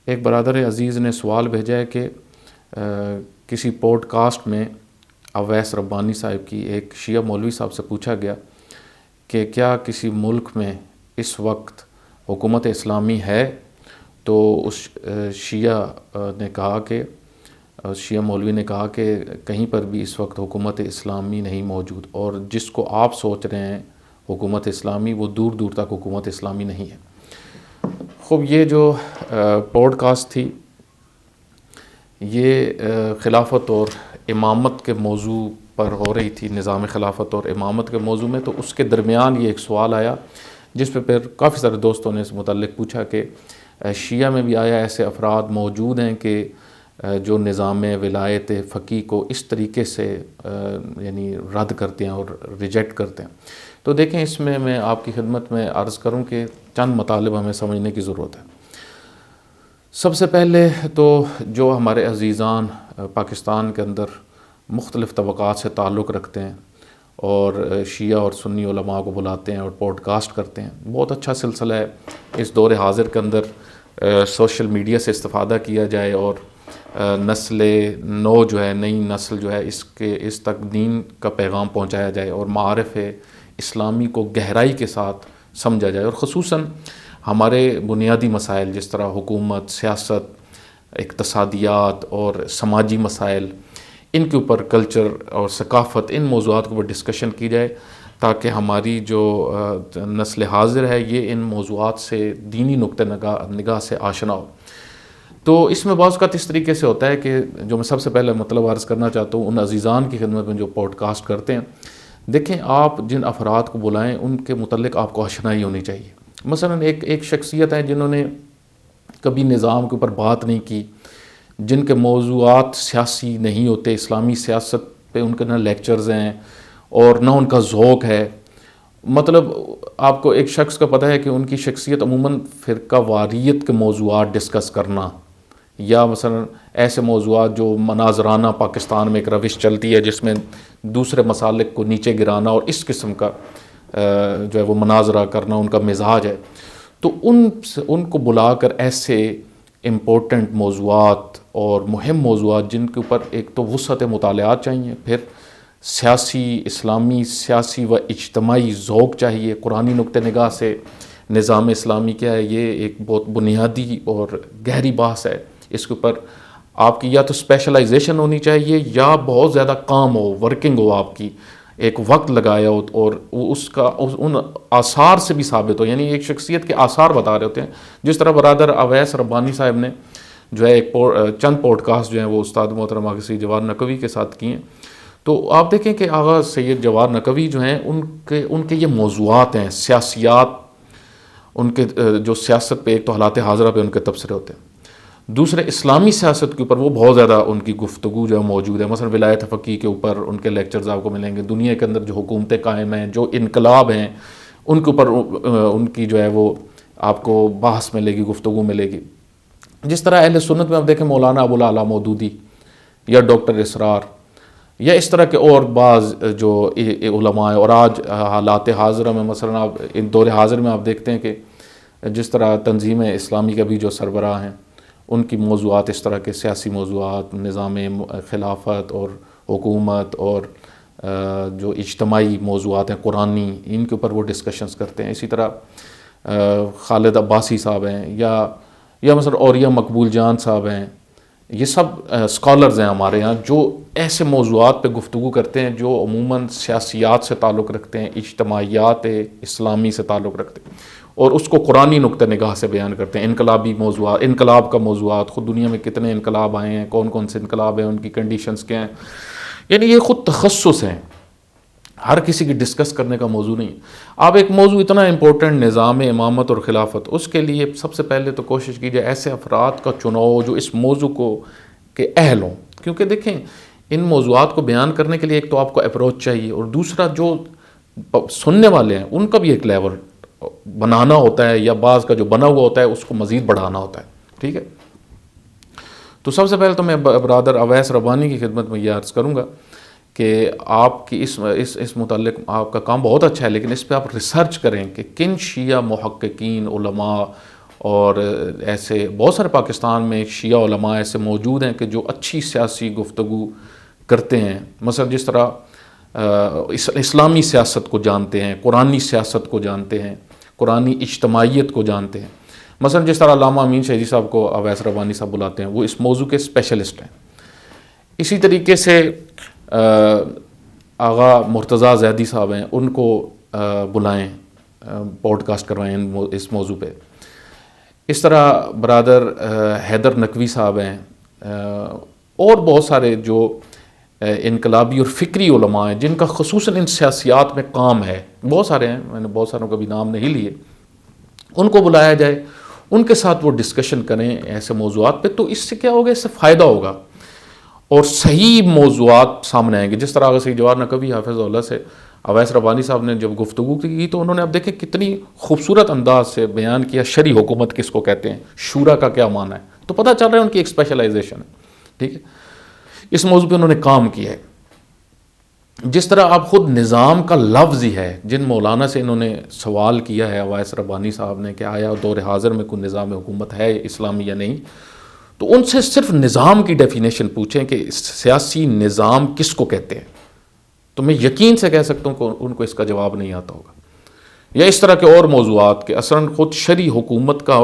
ایک برادر عزیز نے سوال بھیجا ہے کہ کسی پوڈ کاسٹ میں اویس ربانی صاحب کی ایک شیعہ مولوی صاحب سے پوچھا گیا کہ کیا کسی ملک میں اس وقت حکومت اسلامی ہے، تو اس شیعہ نے کہا کہ شیعہ مولوی نے کہا کہ کہیں پر بھی اس وقت حکومت اسلامی نہیں موجود، اور جس کو آپ سوچ رہے ہیں حکومت اسلامی، وہ دور دور تک حکومت اسلامی نہیں ہے۔ خوب، یہ جو پوڈ کاسٹ تھی یہ خلافت اور امامت کے موضوع پر ہو رہی تھی، نظام خلافت اور امامت کے موضوع میں۔ تو اس کے درمیان یہ ایک سوال آیا جس پہ پھر کافی سارے دوستوں نے اس متعلق پوچھا کہ شیعہ میں بھی آیا ایسے افراد موجود ہیں کہ جو نظام ولایت فقیہ کو اس طریقے سے یعنی رد کرتے ہیں اور ریجیکٹ کرتے ہیں۔ تو دیکھیں، اس میں آپ کی خدمت میں عرض کروں کہ چند مطالب ہمیں سمجھنے کی ضرورت ہے۔ سب سے پہلے تو جو ہمارے عزیزان پاکستان کے اندر مختلف طبقات سے تعلق رکھتے ہیں اور شیعہ اور سنی علماء کو بلاتے ہیں اور پوڈ کاسٹ کرتے ہیں، بہت اچھا سلسلہ ہے۔ اس دور حاضر کے اندر سوشل میڈیا سے استفادہ کیا جائے اور نسل نو جو ہے، نئی نسل جو ہے، اس تک دین کا پیغام پہنچایا جائے اور معارف اسلامی کو گہرائی کے ساتھ سمجھا جائے، اور خصوصاً ہمارے بنیادی مسائل جس طرح حکومت، سیاست، اقتصادیات اور سماجی مسائل، ان کے اوپر کلچر اور ثقافت، ان موضوعات کے اوپر ڈسکشن کی جائے تاکہ ہماری جو نسل حاضر ہے یہ ان موضوعات سے دینی نقطہ نگاہ سے آشنا ہو۔ تو اس میں بعض اوقات اس طریقے سے ہوتا ہے کہ جو میں سب سے پہلے مطلب عرض کرنا چاہتا ہوں ان عزیزان کی خدمت میں جو پوڈ کاسٹ کرتے ہیں، دیکھیں آپ جن افراد کو بلائیں ان کے متعلق آپ کو آشنائی ہونی چاہیے۔ مثلا ایک شخصیت ہے جنہوں نے کبھی نظام کے اوپر بات نہیں کی، جن کے موضوعات سیاسی نہیں ہوتے، اسلامی سیاست پہ ان کے نہ لیکچرز ہیں اور نہ ان کا ذوق ہے۔ مطلب آپ کو ایک شخص کا پتہ ہے کہ ان کی شخصیت عموماً فرقہ واریت کے موضوعات ڈسکس کرنا، یا مثلا ایسے موضوعات جو مناظرانہ پاکستان میں ایک روش چلتی ہے جس میں دوسرے مسالک کو نیچے گرانا اور اس قسم کا جو ہے وہ مناظرہ کرنا ان کا مزاج ہے۔ تو ان کو بلا کر ایسے امپورٹنٹ موضوعات اور مہم موضوعات جن کے اوپر ایک تو وسعت مطالعات چاہیے، پھر اسلامی سیاسی و اجتماعی ذوق چاہیے، قرآنی نقطہ نگاہ سے نظام اسلامی کیا ہے، یہ ایک بہت بنیادی اور گہری بحث ہے۔ اس کے اوپر آپ کی یا تو اسپیشلائزیشن ہونی چاہیے یا بہت زیادہ کام ہو، ورکنگ ہو، آپ کی ایک وقت لگایا ہو اور اس کا ان آثار سے بھی ثابت ہو، یعنی ایک شخصیت کے آثار بتا رہے ہوتے ہیں۔ جس طرح برادر اویس ربانی صاحب نے جو ہے چند پوڈ کاسٹ جو ہیں وہ استاد محترم آغا سید جواہر نقوی کے ساتھ کیے ہیں، تو آپ دیکھیں کہ آغا سید جواہر نقوی جو ہیں ان کے یہ موضوعات ہیں، سیاسیات، ان کے جو سیاست پہ، ایک تو حالات حاضرہ پہ ان کے تبصرے ہوتے ہیں، دوسرے اسلامی سیاست کے اوپر وہ بہت زیادہ ان کی گفتگو جو ہے موجود ہے۔ مثلا ولایت فقیہ کے اوپر ان کے لیکچرز آپ کو ملیں گے، دنیا کے اندر جو حکومتیں قائم ہیں، جو انقلاب ہیں، ان کے اوپر ان کی جو ہے وہ آپ کو بحث ملے گی، گفتگو ملے گی۔ جس طرح اہل سنت میں آپ دیکھیں مولانا ابو الاعلیٰ مودودی یا ڈاکٹر اسرار یا اس طرح کے اور بعض جو علماء ہیں، اور آج حالات حاضرہ میں مثلا آپ ان دور حاضر میں آپ دیکھتے ہیں کہ جس طرح تنظیم اسلامی کا بھی جو سربراہ ہیں، ان کی موضوعات اس طرح کے سیاسی موضوعات، نظام خلافت اور حکومت اور جو اجتماعی موضوعات ہیں قرآنی، ان کے اوپر وہ ڈسکشنز کرتے ہیں۔ اسی طرح خالد عباسی صاحب ہیں یا مثلا اوریہ مقبول جان صاحب ہیں، یہ سب اسکالرز ہیں ہمارے ہاں جو ایسے موضوعات پہ گفتگو کرتے ہیں جو عموماً سیاسیات سے تعلق رکھتے ہیں، اجتماعیات اسلامی سے تعلق رکھتے ہیں، اور اس کو قرآنی نقطہ نگاہ سے بیان کرتے ہیں۔ انقلابی موضوعات، انقلاب کا موضوعات، خود دنیا میں کتنے انقلاب آئے ہیں، کون کون سے انقلاب ہیں، ان کی کنڈیشنز کیا ہیں، یعنی یہ خود تخصص ہیں، ہر کسی کی ڈسکس کرنے کا موضوع نہیں۔ اب ایک موضوع اتنا امپورٹنٹ نظام امامت اور خلافت، اس کے لیے سب سے پہلے تو کوشش کی جائے ایسے افراد کا چناؤ جو اس موضوع کو کے اہل ہوں، کیونکہ دیکھیں ان موضوعات کو بیان کرنے کے لیے ایک تو آپ کو اپروچ چاہیے، اور دوسرا جو سننے والے ہیں ان کا بھی ایک لیول بنانا ہوتا ہے، یا بعض کا جو بنا ہوا ہوتا ہے اس کو مزید بڑھانا ہوتا ہے، ٹھیک ہے۔ تو سب سے پہلے تو میں برادر اویس ربانی کی خدمت میں یہ عرض کروں گا کہ آپ کی اس متعلق آپ کا کام بہت اچھا ہے، لیکن اس پہ آپ ریسرچ کریں کہ کن شیعہ محققین، علماء اور ایسے بہت سارے پاکستان میں شیعہ علماء ایسے موجود ہیں کہ جو اچھی سیاسی گفتگو کرتے ہیں، مثلا جس طرح اسلامی سیاست کو جانتے ہیں، قرآنی سیاست کو جانتے ہیں، قرآنی اجتماعیت کو جانتے ہیں، مثلا جس طرح علامہ امین شہیدی صاحب کو اویس ربانی صاحب بلاتے ہیں، وہ اس موضوع کے اسپیشلسٹ ہیں۔ اسی طریقے سے آغا مرتضیٰ زیدی صاحب ہیں، ان کو بلائیں، پوڈ کاسٹ کروائیں اس موضوع پہ۔ اس طرح برادر حیدر نقوی صاحب ہیں، اور بہت سارے جو انقلابی اور فکری علماء ہیں جن کا خصوصاً ان سیاسیات میں کام ہے، بہت سارے ہیں، میں نے بہت ساروں کا بھی نام نہیں لیے، ان کو بلایا جائے، ان کے ساتھ وہ ڈسکشن کریں ایسے موضوعات پہ، تو اس سے کیا ہوگا، اس سے فائدہ ہوگا اور صحیح موضوعات سامنے آئیں گے۔ جس طرح سید جواہر نقوی حافظ اللہ سے اویس ربانی صاحب نے جب گفتگو کی تو انہوں نے اب دیکھیں کتنی خوبصورت انداز سے بیان کیا شرعی حکومت کس کو کہتے ہیں، شورا کا کیا معنی ہے، تو پتہ چل رہا ہے ان کی ایک اسپیشلائزیشن ہے، ٹھیک ہے۔ اس موضوع پہ انہوں نے کام کیا ہے۔ جس طرح آپ خود نظام کا لفظ ہی ہے، جن مولانا سے انہوں نے سوال کیا ہے اویس ربانی صاحب نے کہ آیا دور حاضر میں کوئی نظام حکومت ہے اسلامی یا نہیں، تو ان سے صرف نظام کی ڈیفینیشن پوچھیں کہ سیاسی نظام کس کو کہتے ہیں، تو میں یقین سے کہہ سکتا ہوں کہ ان کو اس کا جواب نہیں آتا ہوگا۔ یا اس طرح کے اور موضوعات کہ اصلاً خود شرعی حکومت کا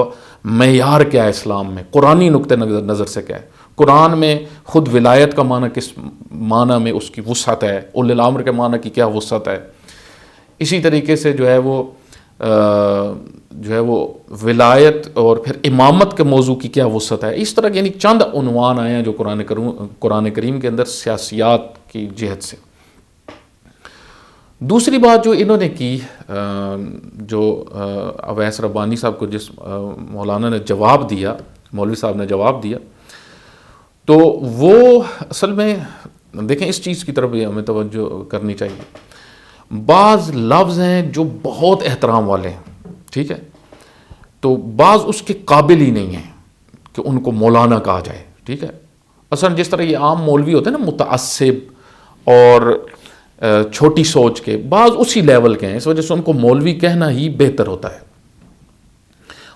معیار کیا ہے اسلام میں، قرآنی نقطہ نظر سے کیا ہے، قرآن میں خود ولایت کا معنی کس معنی میں اس کی وسعت ہے، اولی الامر کے معنی کی کیا وسعت ہے، اسی طریقے سے جو ہے وہ ولایت اور پھر امامت کے موضوع کی کیا وسعت ہے، اس طرح یعنی چند عنوان آئے ہیں جو قرآن کریم کے اندر سیاسیات کی جہت سے۔ دوسری بات جو انہوں نے کی، جو اویس ربانی صاحب کو جس مولانا نے جواب دیا، مولوی صاحب نے جواب دیا، تو وہ اصل میں دیکھیں اس چیز کی طرف بھی ہمیں توجہ کرنی چاہیے۔ بعض لفظ ہیں جو بہت احترام والے ہیں، ٹھیک ہے، تو بعض اس کے قابل ہی نہیں ہیں کہ ان کو مولانا کہا جائے، ٹھیک ہے۔ اصلا جس طرح یہ عام مولوی ہوتے ہیں نا، متعصب اور چھوٹی سوچ کے، بعض اسی لیول کے ہیں، اس وجہ سے ان کو مولوی کہنا ہی بہتر ہوتا ہے،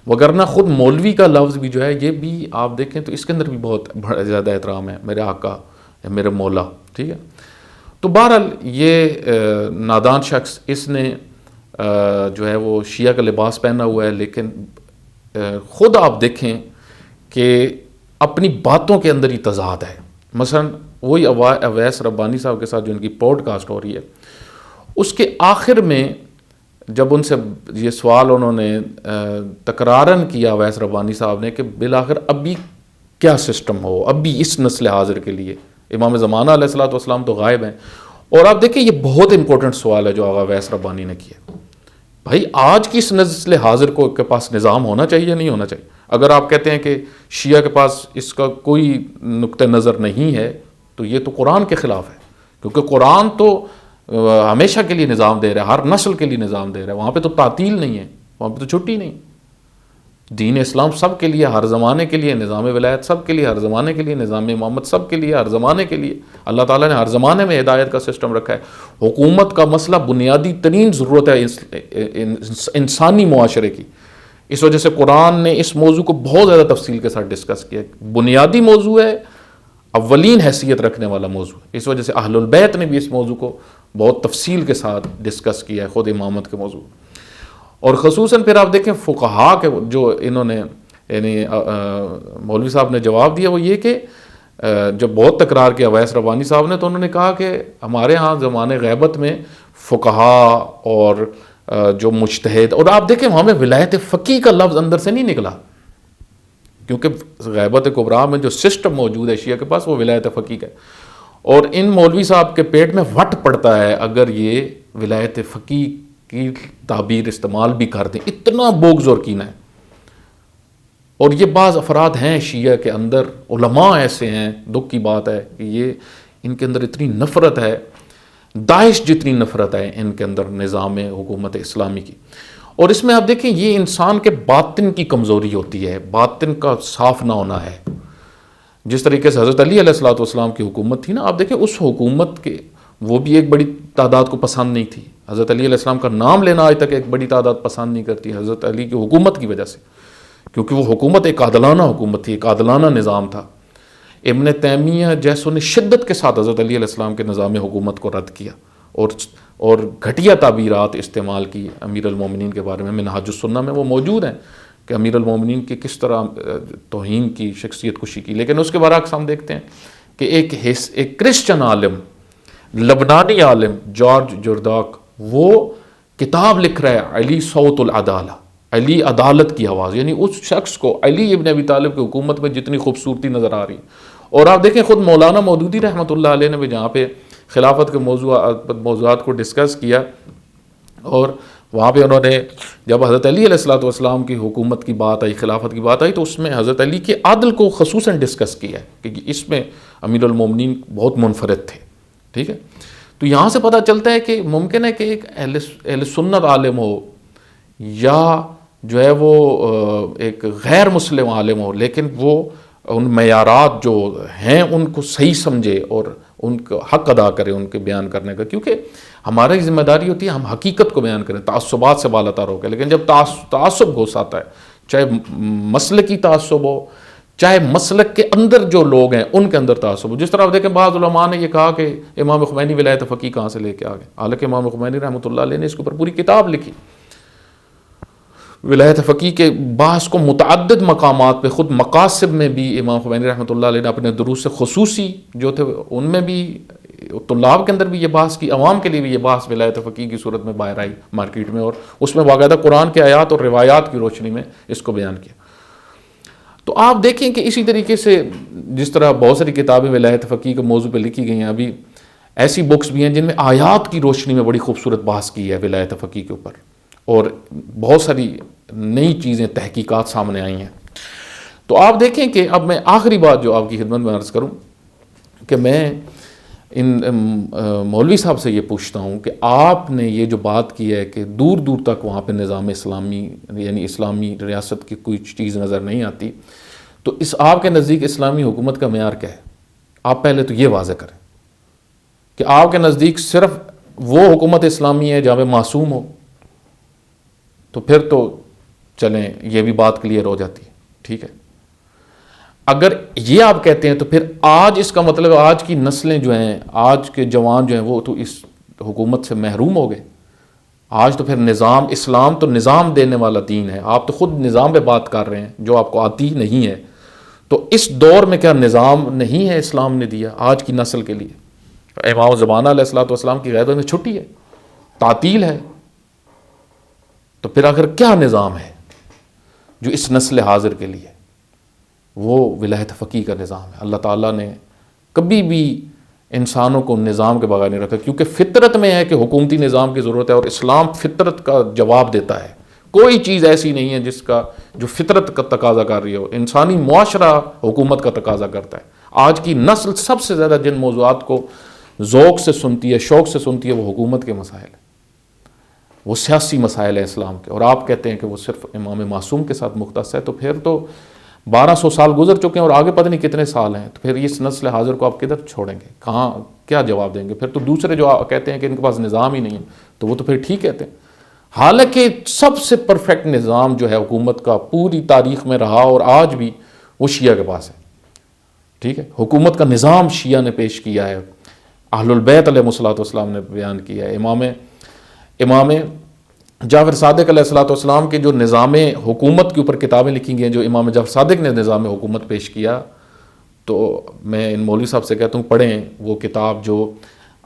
وگرنہ خود مولوی کا لفظ بھی جو ہے یہ بھی آپ دیکھیں تو اس کے اندر بھی بہت زیادہ احترام ہے، میرے آقا یا میرے مولا، ٹھیک ہے۔ تو بہرحال یہ نادان شخص، اس نے جو ہے وہ شیعہ کا لباس پہنا ہوا ہے، لیکن خود آپ دیکھیں کہ اپنی باتوں کے اندر ہی تضاد ہے۔ مثلا وہی اویس ربانی صاحب کے ساتھ جو ان کی پوڈ کاسٹ ہو رہی ہے، اس کے آخر میں جب ان سے یہ سوال انہوں نے تکرارن کیا اویس ربانی صاحب نے کہ بالآخر ابھی کیا سسٹم ہو ابھی اس نسل حاضر کے لیے، امام زمانہ علیہ الصلوۃ والسلام تو غائب ہیں، اور آپ دیکھیں یہ بہت امپورٹنٹ سوال ہے جو آغا اویس ربانی نے کیا۔ بھائی آج کی اس نسل حاضر کو کے پاس نظام ہونا چاہیے یا نہیں ہونا چاہیے؟ اگر آپ کہتے ہیں کہ شیعہ کے پاس اس کا کوئی نقطہ نظر نہیں ہے تو یہ تو قرآن کے خلاف ہے، کیونکہ قرآن تو ہمیشہ کے لیے نظام دے رہا ہے، ہر نسل کے لیے نظام دے رہا ہے، وہاں پہ تو تعطیل نہیں ہے، وہاں پہ تو چھٹی نہیں۔ دین اسلام سب کے لیے، ہر زمانے کے لیے، نظام ولایت سب کے لیے، ہر زمانے کے لیے، نظام امامت سب کے لیے، ہر زمانے کے لیے۔ اللہ تعالیٰ نے ہر زمانے میں ہدایت کا سسٹم رکھا ہے۔ حکومت کا مسئلہ بنیادی ترین ضرورت ہے انسانی معاشرے کی، اس وجہ سے قرآن نے اس موضوع کو بہت زیادہ تفصیل کے ساتھ ڈسکس کیا۔ بنیادی موضوع ہے، اولین حیثیت رکھنے والا موضوع ہے، اس وجہ سے اہل البیت نے بھی اس موضوع کو بہت تفصیل کے ساتھ ڈسکس کیا ہے، خود امامت کے موضوع۔ اور خصوصاً پھر آپ دیکھیں فقہا کے جو انہوں نے یعنی مولوی صاحب نے جواب دیا، وہ یہ کہ جب بہت تکرار کیا اویس ربانی صاحب نے، تو انہوں نے کہا کہ ہمارے ہاں زمانے غیبت میں فقہا اور جو مجتہد، اور آپ دیکھیں وہاں میں ولایت فقیہ کا لفظ اندر سے نہیں نکلا، کیونکہ غیبت کبریٰ میں جو سسٹم موجود ہے شیعہ کے پاس وہ ولایت فقیہ ہے، اور ان مولوی صاحب کے پیٹ میں وٹ پڑتا ہے اگر یہ ولایت فقیہ کی تعبیر استعمال بھی کر دیں، اتنا بغض اور کینہ ہے۔ اور یہ بعض افراد ہیں شیعہ کے اندر، علماء ایسے ہیں، دکھ کی بات ہے کہ یہ ان کے اندر اتنی نفرت ہے، داعش جتنی نفرت ہے ان کے اندر نظام حکومت اسلامی کی۔ اور اس میں آپ دیکھیں یہ انسان کے باطن کی کمزوری ہوتی ہے، باطن کا صاف نہ ہونا ہے۔ جس طریقے سے حضرت علی علیہ الصلوۃ والسلام کی حکومت تھی نا، آپ دیکھیں اس حکومت کے وہ بھی ایک بڑی تعداد کو پسند نہیں تھی، حضرت علی علیہ السلام کا نام لینا آج تک ایک بڑی تعداد پسند نہیں کرتی حضرت علی کی حکومت کی وجہ سے، کیونکہ وہ حکومت ایک عادلانہ حکومت تھی، ایک عادلانہ نظام تھا۔ ابن تیمیہ جیسوں نے شدت کے ساتھ حضرت علی علیہ السلام کے نظام حکومت کو رد کیا اور گھٹیا تعبیرات استعمال کی امیر المومنین کے بارے میں۔ منہاج السنہ میں وہ موجود ہیں کہ امیر المومنین کی کس طرح توہین کی، شخصیت کشی کی۔ لیکن اس کے برعکس ہم دیکھتے ہیں کہ ایک کرسچن عالم، لبنانی عالم جارج جرداق، وہ کتاب لکھ رہا ہے علی صوت العدالہ، علی عدالت کی آواز، یعنی اس شخص کو علی ابن ابی طالب کی حکومت میں جتنی خوبصورتی نظر آ رہی ہے۔ اور آپ دیکھیں خود مولانا مودودی رحمۃ اللہ علیہ نے بھی جہاں پہ خلافت کے موضوعات کو ڈسکس کیا، اور وہاں پہ انہوں نے جب حضرت علی علیہ السلام کی حکومت کی بات آئی، خلافت کی بات آئی، تو اس میں حضرت علی کے عدل کو خصوصاً ڈسکس کیا ہے کہ اس میں امیر المومنین بہت منفرد تھے، ٹھیک ہے۔ تو یہاں سے پتہ چلتا ہے کہ ممکن ہے کہ ایک اہل سنت عالم ہو یا جو ہے وہ ایک غیر مسلم عالم ہو، لیکن وہ ان معیارات جو ہیں ان کو صحیح سمجھے اور ان کا حق ادا کرے ان کے بیان کرنے کا، کیونکہ ہماری ذمہ داری ہوتی ہے ہم حقیقت کو بیان کریں، تعصبات سے بالاتر ہو کے۔ لیکن جب تعصب گھس آتا ہے، چاہے مسلکی تعصب ہو، چاہے مسلک کے اندر جو لوگ ہیں ان کے اندر تعصب ہو، جس طرح آپ دیکھیں بعض علماء نے یہ کہا کہ امام خمینی ولایت فقیہ کہاں سے لے کے آ گئے، حالانکہ امام خمینی رحمۃ اللہ علیہ نے اس کے اوپر پوری کتاب لکھی ولایت فقیہ کے بحث کو متعدد مقامات پہ، خود مقاصد میں بھی امام خمینی رحمۃ اللہ علیہ نے اپنے دروس خصوصی جو تھے ان میں بھی، طلاب کے اندر بھی یہ بحث کی، عوام کے لیے بھی یہ بحث ولایت فقیہ کی صورت میں باہر آئی مارکیٹ میں، اور اس میں باقاعدہ قرآن کے آیات اور روایات کی روشنی میں اس کو بیان کیا۔ تو آپ دیکھیں کہ اسی طریقے سے جس طرح بہت ساری کتابیں ولایت فقیہ کے موضوع پہ لکھی گئی ہیں، ابھی ایسی بکس بھی ہیں جن میں آیات کی روشنی میں بڑی خوبصورت بحث کی ہے ولایت فقیہ کے اوپر، اور بہت ساری نئی چیزیں، تحقیقات سامنے آئی ہیں۔ تو آپ دیکھیں کہ اب میں آخری بات جو آپ کی خدمت میں عرض کروں کہ میں ان مولوی صاحب سے یہ پوچھتا ہوں کہ آپ نے یہ جو بات کی ہے کہ دور دور تک وہاں پہ نظام اسلامی یعنی اسلامی ریاست کی کوئی چیز نظر نہیں آتی، تو اس آپ کے نزدیک اسلامی حکومت کا معیار کیا ہے؟ آپ پہلے تو یہ واضح کریں کہ آپ کے نزدیک صرف وہ حکومت اسلامی ہے جہاں پہ معصوم ہو، تو پھر تو چلیں یہ بھی بات کلیئر ہو جاتی ہے، ٹھیک ہے۔ اگر یہ آپ کہتے ہیں تو پھر آج اس کا مطلب آج کی نسلیں جو ہیں، آج کے جوان جو ہیں، وہ تو اس حکومت سے محروم ہو گئے۔ آج تو پھر نظام، اسلام تو نظام دینے والا دین ہے، آپ تو خود نظام پہ بات کر رہے ہیں جو آپ کو آتی نہیں ہے، تو اس دور میں کیا نظام نہیں ہے اسلام نے دیا آج کی نسل کے لیے؟ امام زمانہ علیہ السلام کی غیبت میں چھٹی ہے، تعطیل ہے، تو پھر آخر کیا نظام ہے جو اس نسل حاضر کے لیے؟ وہ ولایت فقیہ کا نظام ہے۔ اللہ تعالیٰ نے کبھی بھی انسانوں کو نظام کے بغیر نہیں رکھا، کیونکہ فطرت میں ہے کہ حکومتی نظام کی ضرورت ہے، اور اسلام فطرت کا جواب دیتا ہے۔ کوئی چیز ایسی نہیں ہے جس کا جو فطرت کا تقاضا کر رہی ہو، انسانی معاشرہ حکومت کا تقاضا کرتا ہے۔ آج کی نسل سب سے زیادہ جن موضوعات کو ذوق سے سنتی ہے، شوق سے سنتی ہے، وہ حکومت کے مسائل ہیں، وہ سیاسی مسائل ہیں اسلام کے، اور آپ کہتے ہیں کہ وہ صرف امام معصوم کے ساتھ مختص ہے، تو پھر تو 1200 سال گزر چکے ہیں اور آگے پتہ نہیں کتنے سال ہیں، تو پھر اس نسل حاضر کو آپ کدھر چھوڑیں گے؟ کہاں کیا جواب دیں گے؟ پھر تو دوسرے جو کہتے ہیں کہ ان کے پاس نظام ہی نہیں ہے، تو وہ تو پھر ٹھیک کہتے ہیں۔ حالانکہ سب سے پرفیکٹ نظام جو ہے حکومت کا پوری تاریخ میں رہا اور آج بھی، وہ شیعہ کے پاس ہے، ٹھیک ہے۔ حکومت کا نظام شیعہ نے پیش کیا ہے، اہل البیت علیہ السلام نے بیان کیا ہے۔ امام جعفر صادق علیہ السلام کے جو نظام حکومت کے اوپر کتابیں لکھی گئی ہیں، جو امام جعفر صادق نے نظام حکومت پیش کیا، تو میں ان مولوی صاحب سے کہتا ہوں پڑھیں وہ کتاب جو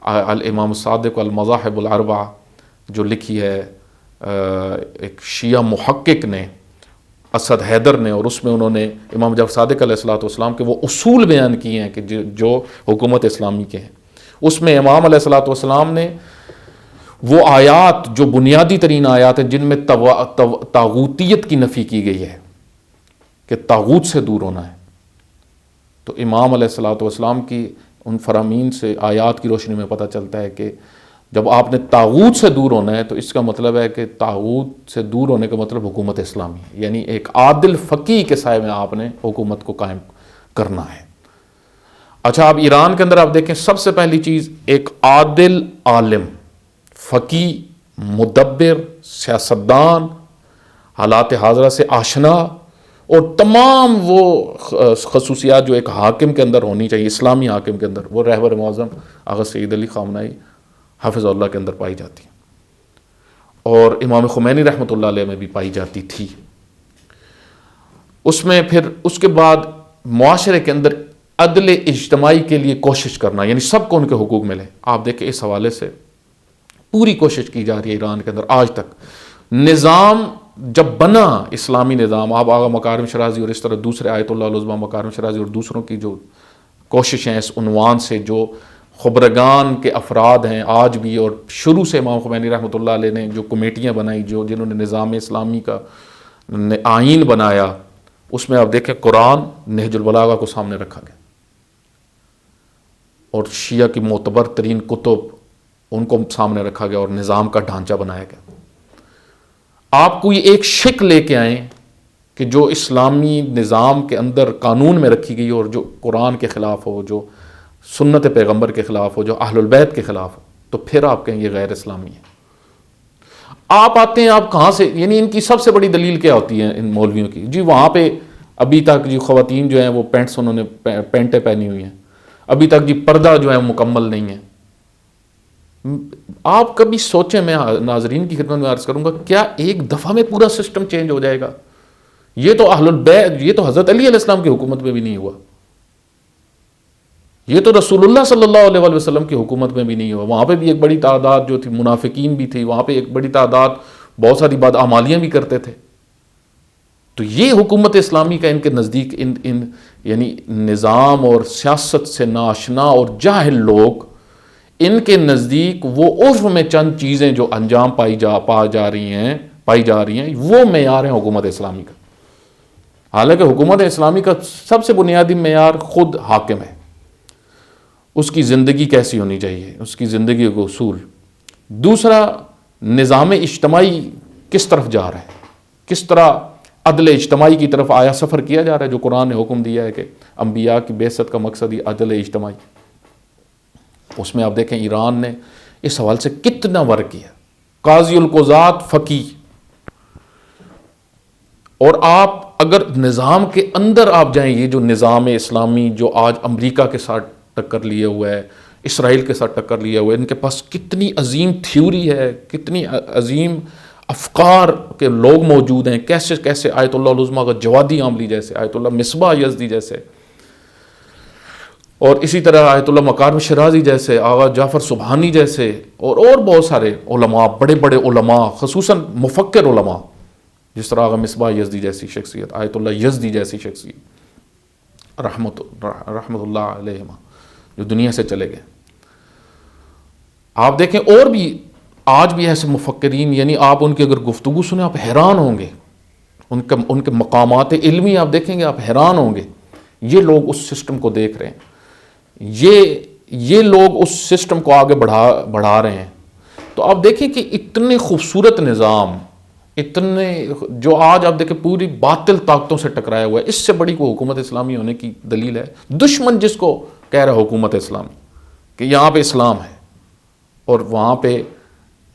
الامام الصادق المذاہب الاربعہ جو لکھی ہے ایک شیعہ محقق نے، اسد حیدر نے، اور اس میں انہوں نے امام جعفر صادق علیہ السلام کے وہ اصول بیان کیے ہیں کہ جو حکومت اسلامی کے ہیں۔ اس میں امام علیہ السلام نے وہ آیات جو بنیادی ترین آیات ہیں جن میں طاغوتیت کی نفی کی گئی ہے کہ طاغوت سے دور ہونا ہے، تو امام علیہ السلام کی ان فرامین سے آیات کی روشنی میں پتہ چلتا ہے کہ جب آپ نے طاغوت سے دور ہونا ہے تو اس کا مطلب ہے کہ طاغوت سے دور ہونے کا مطلب حکومت اسلامی ہے، یعنی ایک عادل فقیہ کے سائے میں آپ نے حکومت کو قائم کرنا ہے۔ اچھا، آپ ایران کے اندر آپ دیکھیں، سب سے پہلی چیز ایک عادل عالم، فقیہ، مدبر، سیاستدان، حالات حاضرہ سے آشنا، اور تمام وہ خصوصیات جو ایک حاکم کے اندر ہونی چاہیے، اسلامی حاکم کے اندر، وہ رہبر معظم آغا سید علی خامنہئی حافظ اللہ کے اندر پائی جاتی ہیں، اور امام خمینی رحمۃ اللہ علیہ میں بھی پائی جاتی تھی۔ اس میں پھر اس کے بعد معاشرے کے اندر عدل اجتماعی کے لیے کوشش کرنا، یعنی سب کو ان کے حقوق ملے۔ آپ دیکھیں اس حوالے سے پوری کوشش کی جا رہی ہے ایران کے اندر آج تک۔ نظام جب بنا، اسلامی نظام، آپ آغا مکارم شرازی اور اس طرح دوسرے آیت اللہ العظمیٰ مکارم شرازی اور دوسروں کی جو کوششیں اس عنوان سے، جو خبرگان کے افراد ہیں آج بھی، اور شروع سے امام خمینی رحمۃ اللہ علیہ نے جو کمیٹیاں بنائی، جنہوں نے نظام اسلامی کا آئین بنایا، اس میں آپ دیکھیں قرآن، نہج البلاغہ کو سامنے رکھا گیا، اور شیعہ کی معتبر ترین کتب ان کو سامنے رکھا گیا، اور نظام کا ڈھانچہ بنایا گیا۔ آپ کوئی ایک شک لے کے آئیں کہ جو اسلامی نظام کے اندر قانون میں رکھی گئی اور جو قرآن کے خلاف ہو، جو سنت پیغمبر کے خلاف ہو، جو اہل البیت کے خلاف ہو، تو پھر آپ کہیں یہ غیر اسلامی ہے۔ آپ آتے ہیں، آپ کہاں سے، یعنی ان کی سب سے بڑی دلیل کیا ہوتی ہے ان مولویوں کی؟ جی وہاں پہ ابھی تک جی خواتین جو ہیں وہ پینٹس، انہوں نے پینٹیں پہنی ہوئی ہیں، ابھی تک جی پردہ جو ہے مکمل نہیں ہے۔ آپ کبھی سوچیں، میں ناظرین کی خدمت میں عرض کروں گا، کیا ایک دفعہ میں پورا سسٹم چینج ہو جائے گا؟ یہ تو اہل البیت، یہ تو حضرت علی علیہ السلام کی حکومت میں بھی نہیں ہوا، یہ تو رسول اللہ صلی اللہ علیہ وآلہ وسلم کی حکومت میں بھی نہیں ہوا۔ وہاں پہ بھی ایک بڑی تعداد جو تھی منافقین بھی تھی، وہاں پہ ایک بڑی تعداد بہت ساری بدعمالیاں بھی کرتے تھے۔ تو یہ حکومت اسلامی کا ان کے نزدیک یعنی نظام اور سیاست سے ناآشنا اور جاہل لوگ، ان کے نزدیک وہ عرف میں چند چیزیں جو انجام پائی جا رہی ہیں وہ معیار ہیں حکومت اسلامی کا۔ حالانکہ حکومت اسلامی کا سب سے بنیادی معیار خود حاکم ہے، اس کی زندگی کیسی ہونی چاہیے، اس کی زندگی کے اصول۔ دوسرا، نظام اجتماعی کس طرف جا رہا ہے، کس طرح عدل اجتماعی کی طرف آیا سفر کیا جا رہا ہے، جو قرآن نے حکم دیا ہے کہ انبیاء کی بعثت کا مقصد ہی عدل اجتماعی۔ اس میں آپ دیکھیں ایران نے اس حوالے سے کتنا ورک کیا، قاضی القضات فقی۔ اور آپ اگر نظام کے اندر آپ جائیں، یہ جو نظام اسلامی جو آج امریکہ کے ساتھ ٹکر لیے ہوا ہے، اسرائیل کے ساتھ ٹکر لیے ہوئے، ان کے پاس کتنی عظیم تھیوری ہے، کتنی عظیم افکار کے لوگ موجود ہیں، کیسے کیسے آیت اللہ العظمیٰ کا جوادی عاملی جیسے، آیت اللہ مصباح یزدی جیسے، اور اسی طرح آیت اللہ مکارم شرازی جیسے، آغا جعفر سبحانی جیسے، اور بہت سارے علماء، بڑے بڑے علماء، خصوصاً مفکر علماء، جس طرح آغا مصباح یزدی جیسی شخصیت، آیت اللہ یزدی جیسی شخصیت رحمت اللہ علیہما، جو دنیا سے چلے گئے۔ آپ دیکھیں اور بھی آج بھی ایسے مفکرین، یعنی آپ ان کی اگر گفتگو سنیں آپ حیران ہوں گے، ان کے مقامات علمی آپ دیکھیں گے آپ حیران ہوں گے۔ یہ لوگ اس سسٹم کو دیکھ رہے ہیں، یہ لوگ اس سسٹم کو آگے بڑھا رہے ہیں۔ تو آپ دیکھیں کہ اتنے خوبصورت نظام، اتنے جو آج آپ دیکھیں پوری باطل طاقتوں سے ٹکرایا ہوا ہے، اس سے بڑی کوئی حکومت اسلامی ہونے کی دلیل ہے؟ دشمن جس کو کہہ رہا ہے حکومت اسلامی، کہ یہاں پہ اسلام ہے، اور وہاں پہ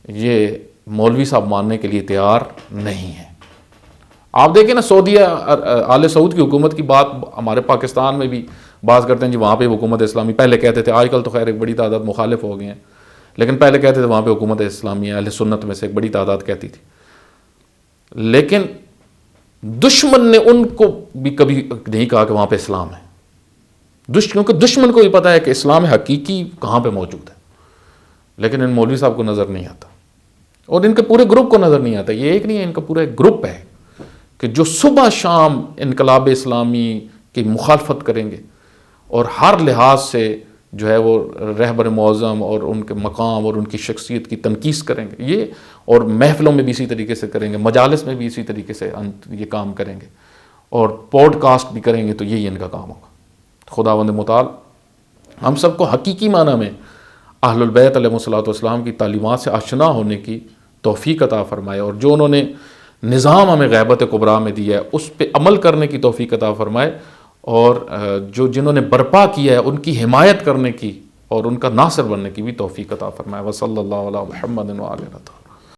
یہ مولوی صاحب ماننے کے لیے تیار نہیں ہے۔ آپ دیکھیں نا سعودیہ، آل سعود کی حکومت کی بات ہمارے پاکستان میں بھی بعض کرتے ہیں، جی وہاں پہ حکومت اسلامی، پہلے کہتے تھے، آج کل تو خیر ایک بڑی تعداد مخالف ہو گئے ہیں، لیکن پہلے کہتے تھے وہاں پہ حکومت اسلامی ہے، اہل سنت میں سے ایک بڑی تعداد کہتی تھی۔ لیکن دشمن نے ان کو بھی کبھی نہیں کہا کہ وہاں پہ اسلام ہے، کیونکہ دشمن کو بھی پتا ہے کہ اسلام حقیقی کہاں پہ موجود ہے، لیکن ان مولوی صاحب کو نظر نہیں آتا، اور ان کے پورے گروپ کو نظر نہیں آتا۔ یہ ایک نہیں ہے، ان کا پورا ایک گروپ ہے کہ جو صبح شام انقلاب اسلامی کی مخالفت کریں گے، اور ہر لحاظ سے جو ہے وہ رہبر معظم اور ان کے مقام اور ان کی شخصیت کی تنقید کریں گے، یہ اور محفلوں میں بھی اسی طریقے سے کریں گے، مجالس میں بھی اسی طریقے سے یہ کام کریں گے، اور پوڈ کاسٹ بھی کریں گے، تو یہی ان کا کام ہوگا۔ خداوند متعال ہم سب کو حقیقی معنی میں اہل البیت علیہ الصلوۃ والسلام کی تعلیمات سے آشنا ہونے کی توفیق عطا فرمائے، اور جو انہوں نے نظام ہمیں غیبت کبریٰ میں دیا ہے اس پہ عمل کرنے کی توفیق عطا فرمائے، اور جنہوں نے برپا کیا ہے ان کی حمایت کرنے کی اور ان کا ناصر بننے کی بھی توفیق عطا فرمائے۔ وصلی اللہ علی محمد وعلی آلہ۔